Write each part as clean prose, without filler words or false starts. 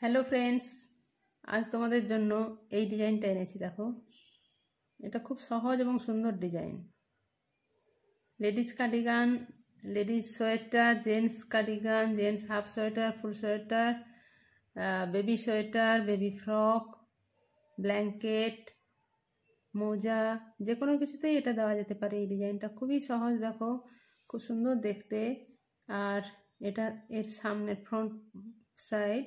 Hello friends, আজ তোমাদের জন্য এই ডিজাইনটা এনেছি। দেখো, এটা খুব সহজ এবং সুন্দর design. Ladies cardigan, ladies sweater, gents cardigan, gents half sweater, full sweater, baby sweater, baby frock, blanket, মোজা, যে কোনো কিছুতেই এটা দেওয়া যেতে পারে। এই ডিজাইনটা খুবই সহজ, দেখো খুব সুন্দর দেখতে। আর এটা এর সামনের ফ্রন্ট সাইড,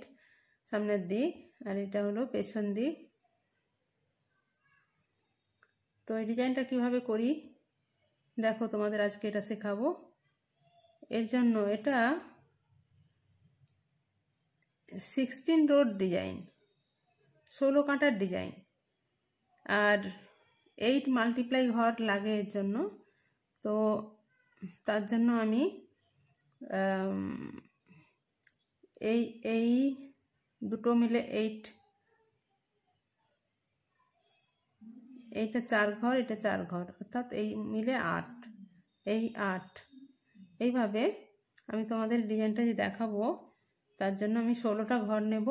সামনের দিক, আর এটা হলো পেছন দিক। তো এই ডিজাইনটা কিভাবে করি দেখো, তোমাদের আজকে এটা শেখাবো। এর জন্য এটা 16 রোড ডিজাইন, 16 কাঁটার ডিজাইন, আর 8 মাল্টিপ্লাই ঘর লাগে এর জন্য। তো তার জন্য আমি এই দুটো মিলে 8, এইটা 4 ঘর, এটা 4 ঘর, অর্থাৎ এই মিলে 8, এই 8। এইভাবে আমি তোমাদের ডিজাইনটা যে দেখাবো তার জন্য আমি 16টা ঘর নেব।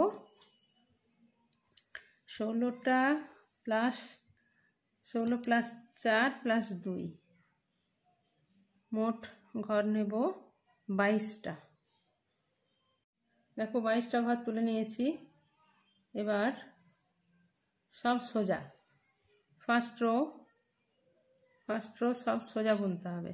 16টা প্লাস 16 প্লাস 4 প্লাস 2, মোট ঘর নেব 22টা। দেখো 22টা ঘর তুলে নিয়েছি। এবার সব সোজা, ফার্স্ট রো সব সোজা বুনতে হবে।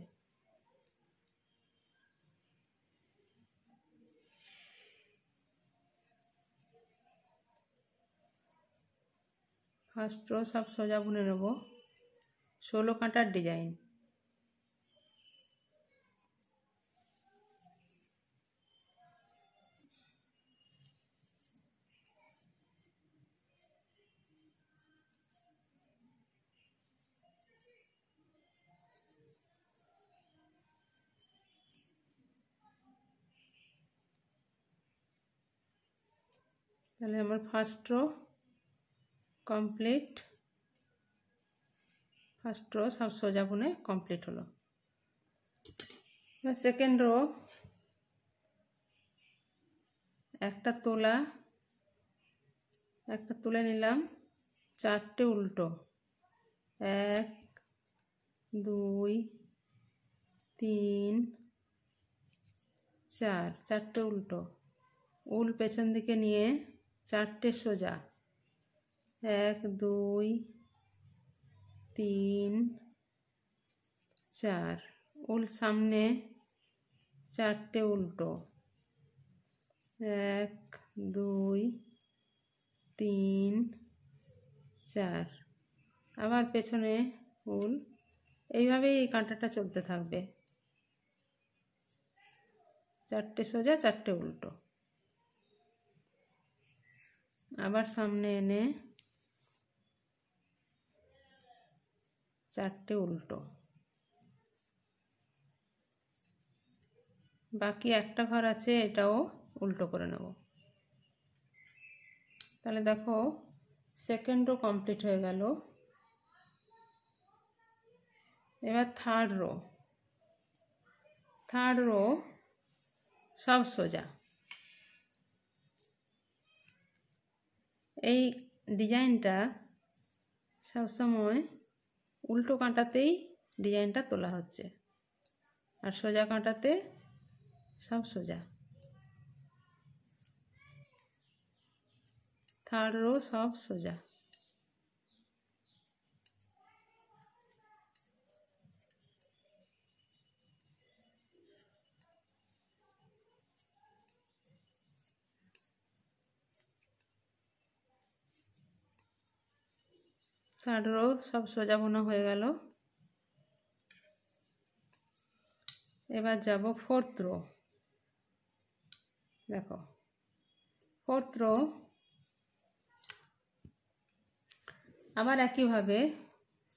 ফার্স্ট রো সব সোজা বুনে নেব। 16 কাঁটার ডিজাইন। তাহলে আমার first row complete, first row সব সোজা বুনে কমপ্লিট হলো। এবার সেকেন্ড রো, একটা তুলে নিলাম, 4টে উল্টো, 1 2 3 4, 4টে উল্টো, উল পেছন দিকে নিয়ে 4টে সোজা, 1 2 3 4, উল সামনে 4টে উল্টো, 1 2 3 4, আবার পেছনে উল। এইভাবেই এই কাঁটাটা চলতে থাকবে, 4টে সোজা 4টে উল্টো। আবার সামনে এনে 4টে উল্টো। বাকি একটা ঘর আছে, এটাও উল্টো করে নেব। তাহলে দেখো সেকেন্ড রো কমপ্লিট হয়ে গেল। এবার থার্ড রো সব সোজা। এই ডিজাইনটা সবসময় উল্টো কাঁটাতেই ডিজাইনটা তোলা হচ্ছে, আর সোজা কাঁটাতে সব সোজা। থার্ড রো সব সোজা। থার্ড রো সব সোজা বোনা হয়ে গেল। এবার যাব ফোর্থ রো। দেখো ফোর্থ রো আবার একইভাবে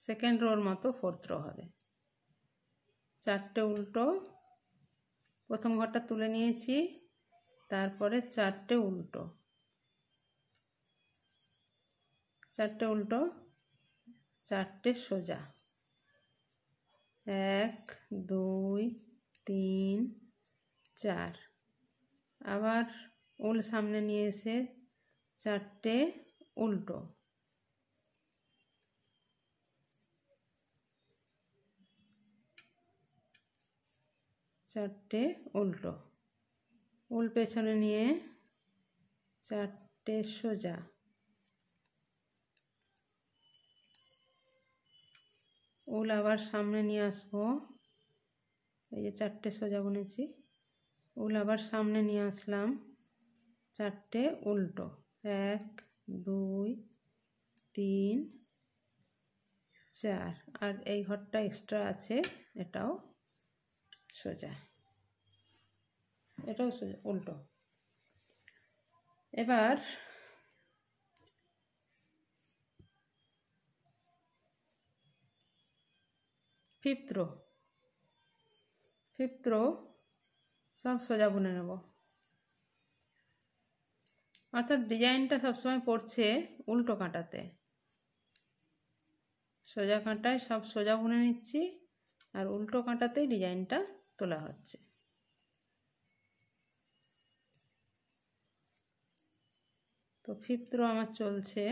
সেকেন্ড রোর মতো ফোর্থ রো হবে। 4টে উল্টো, প্রথম ঘরটা তুলে নিয়েছি, তারপরে 4টে উল্টো, 4টে উল্টো, 4টে সোজা, 1 2 3 4, আবার উল সামনে নিয়ে এসে চারটে উল্টো, চারটে উল্টো, উল পেছনে নিয়ে চারটে সোজা, উল আবার সামনে নিয়ে আসবো, এই যে চারটে সোজা বুনেছি, উল আবার সামনে নিয়ে আসলাম, চারটে উল্টো, 1 2 3 4, আর এই ঘরটা এক্সট্রা আছে, এটাও সোজা, এটাও সোজা উল্টো। এবার ফিফথ রো সব সোজা বুনে নেব, অর্থাৎ ডিজাইনটা সবসময় পড়ছে উল্টো কাঁটাতে, সোজা কাঁটায় সব সোজা বুনে নিচ্ছি আর উল্টো কাঁটাতেই ডিজাইনটা তোলা হচ্ছে। তো ফিফথ রো আমার চলছে,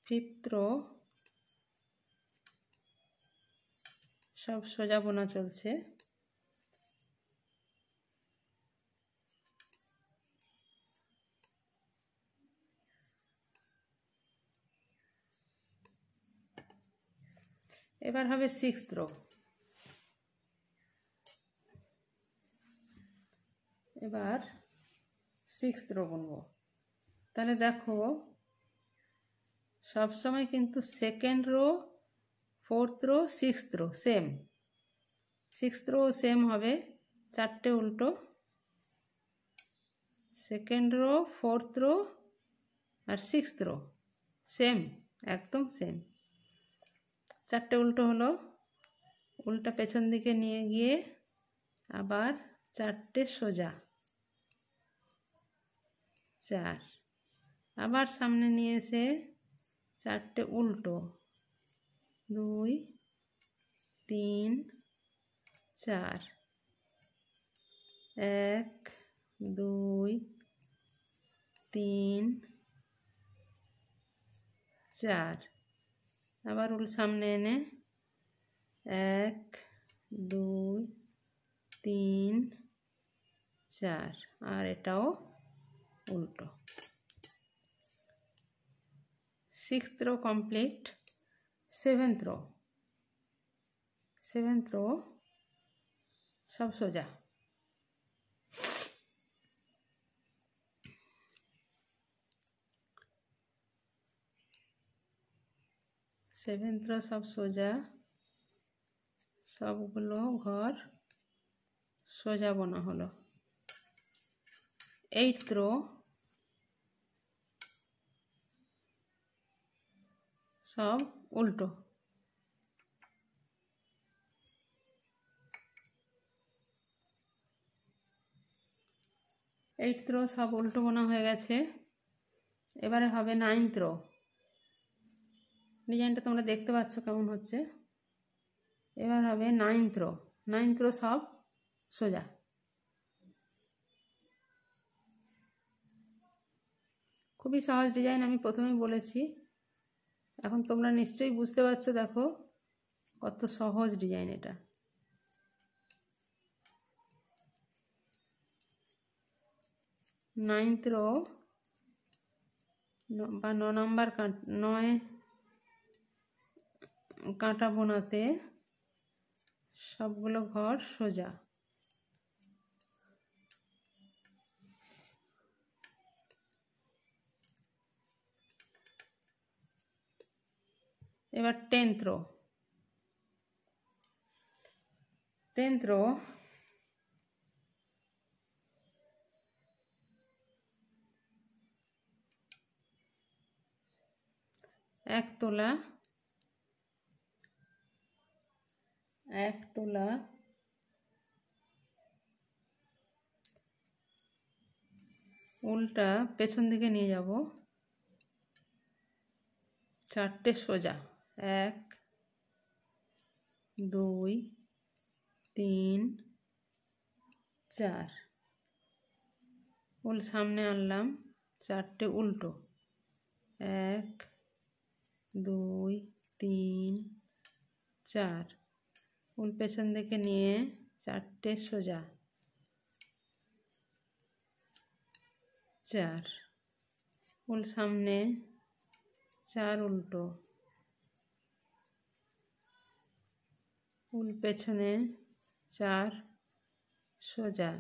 ফিফথ রো সব সোজা বোনা চলছে, এবার হবে সিক্সথ রো। এবার সিক্সথ রো বুনবো। তাহলে দেখো সব সময় কিন্তু second row, fourth row, sixth row same, sixth row same হবে, চারটে উল্টো, সেকেন্ড রো, ফোর্থ রো আর সিক্সথ রো সেম, একদম সেম, চারটে উল্টো হলো, উল্টা পেছন দিকে নিয়ে গিয়ে আবার চারটে সোজা, 4, আবার সামনে নিয়ে এসে চারটে উল্টো, 2 3 4, 1 2 3 4, আবার উল সামনে এনে 1 2 3 4, আর এটাও উল্টো। Sixth row complete. Seventh row, seventh row সব সোজা, সেভেন্থ রো সব সোজা, সবগুলো ঘর সোজা বোনা হলো। এইটথ রো সব উল্টো, এইটথ রো সব উল্টো বোনা হয়ে গেছে। এবারে হবে নাইনথ রো। ডিজাইনটা তোমরা দেখতে পাচ্ছ কেমন হচ্ছে। এবার হবে নাইনথ রো, নাইনথ রো সব সোজা, খুবই সহজ ডিজাইন, আমি প্রথমেই বলেছি, এখন তোমরা নিশ্চয়ই বুঝতে পারছো, দেখো কত সহজ ডিজাইন এটা। নাইনথ রো বা 9 নম্বর 9 কাঁটা বোনাতে সবগুলো ঘর সোজা, এবার টেন্থ রো, টেন্থ রো এক তোলা, এক তোলা, উল্টা পেছন দিকে নিয়ে যাব, চারটে সোজা, 1 2 3 4 উল সামনে আনলাম, 4টে উল্টো, 1 2 3 4 উল পেছন দিকে নিয়ে 4টে সোজা, 4 উল সামনে, 4 উল্টো, উল পেছনে, 4 সোজা,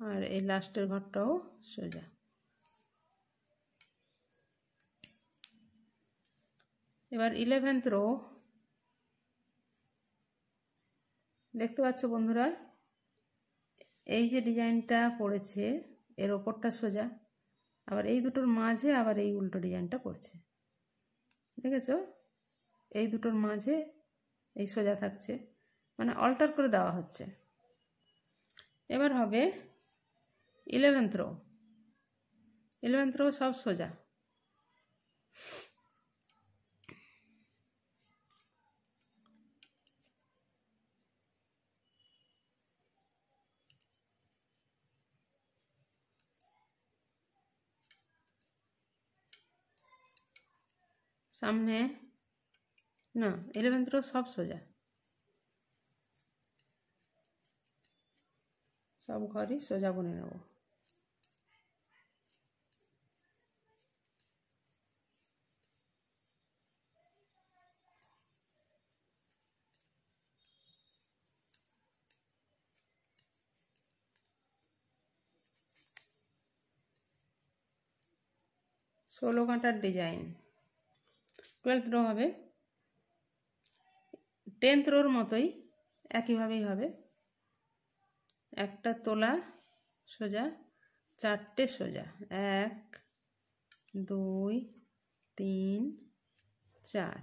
আর এই লাস্টের ঘরটাও সোজা। এবার 11th রো দেখতে পাচ্ছ বন্ধুরা, এই যে ডিজাইনটা পড়েছে এর ওপরটা সোজা, আবার এই দুটোর মাঝে আবার এই উল্টো ডিজাইনটা পড়ছে, দেখেছো? এই দুটোর মাঝে এই সোজা থাকছে, মানে অল্টার করে দেওয়া হচ্ছে। এবার হবে 11th রো। 11th রো সব সোজা, সামনে না, 11th রো সব সোজা, সব ঘরই সোজা বুনে নেব। ষোলো কাঁটার ডিজাইন। 12th রো হবে 10th রোর মতোই, একইভাবেই হবে। একটা তোলা সোজা, 4টে সোজা, 1 2 3 4,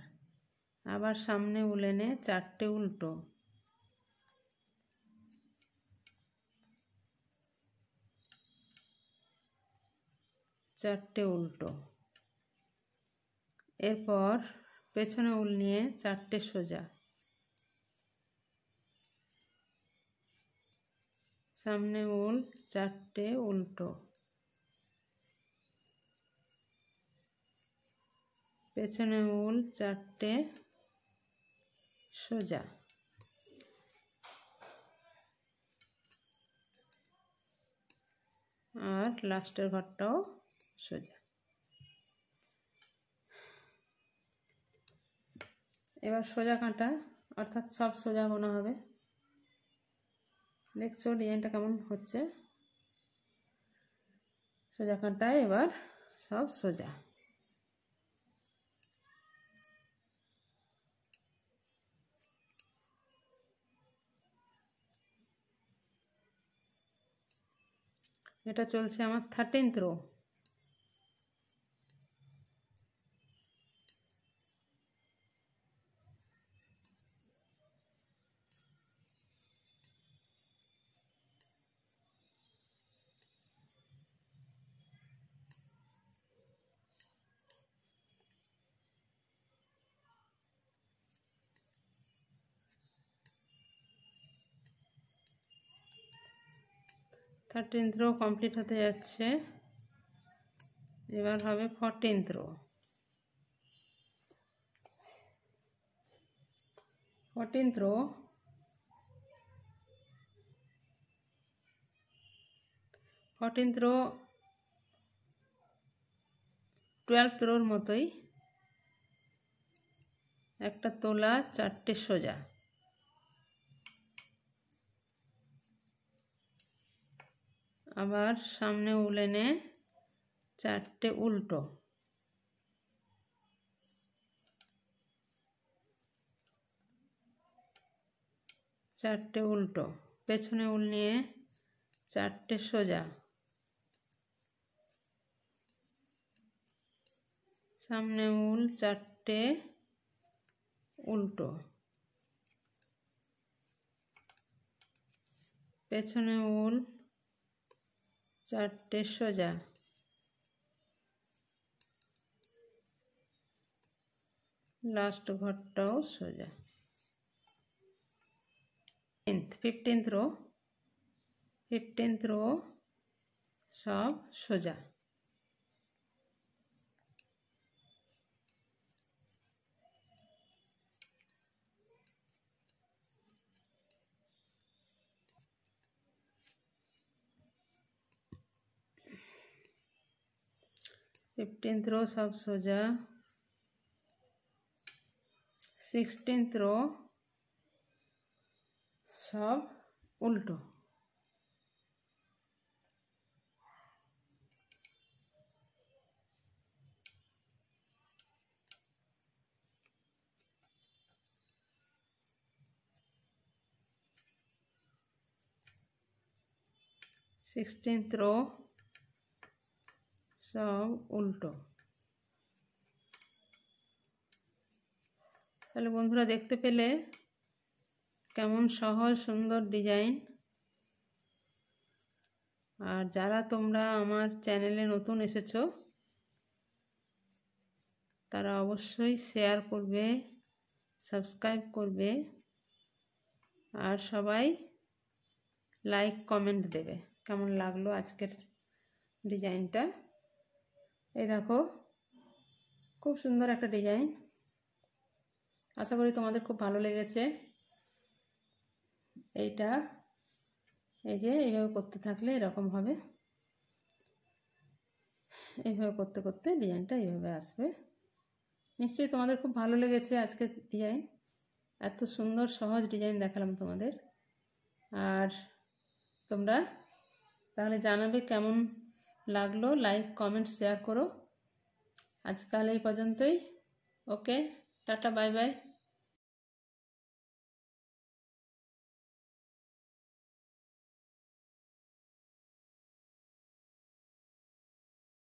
আবার সামনে উলেনে 4টে উল্টো, 4টে উল্টো, এরপর পেছনে উল নিয়ে 4টে সোজা, সামনে উল 4টে উল্টো, পেছনে উল 4টে সোজা, আর লাস্টের ঘরটাও সোজা। এবার সোজা কাঁটা, অর্থাৎ সব সোজা বোনা হবে। দেখছো ডিজাইনটা কেমন হচ্ছে? সোজা কাঁটায় এবার সব সোজা। এটা চলছে আমার 13th রো। রো কমপ্লিট হতে যাচ্ছে, এবার হবে 14th rho. 14th rho 12th রোর মতোই, একটা তোলা 4টে সোজা, আবার সামনে উলেনে 4টে উল্টো, চারটে উল্টো, পেছনে উল নিয়ে 4টে সোজা, সামনে উল 4টে উল্টো, পেছনে উল 4টে সোজা, লাস্ট ঘরটাও সোজা। 15th রো সব সোজা। फिफ्टींथ रो सब सोजा। 16th रो सब उल्टो। सिक्सटीन्थ रो सब उल्टो। তাহলে বন্ধুরা দেখতে পেলে কেমন সহজ সুন্দর ডিজাইন। আর যারা তোমরা আমার চ্যানেলে নতুন এসেছো তারা অবশ্যই শেয়ার করবে, সাবস্ক্রাইব করবে আর সবাই লাইক কমেন্ট দেবে কেমন লাগলো আজকের ডিজাইনটা। এই দেখো খুব সুন্দর একটা ডিজাইন, আশা করি তোমাদের খুব ভালো লেগেছে। এইটা এই যে এইভাবে করতে থাকলে এরকম হবে, এইভাবে করতে করতে ডিজাইনটা এইভাবে আসবে। নিশ্চয়ই তোমাদের খুব ভালো লেগেছে আজকের ডিজাইন, এত সুন্দর সহজ ডিজাইন দেখালাম তোমাদের। আর তোমরা তাহলে জানাবে কেমন লাগলো, লাইক কমেন্ট শেয়ার করো। আজ তাহলে এই পর্যন্তই। ওকে, টাটা, বাই বাই।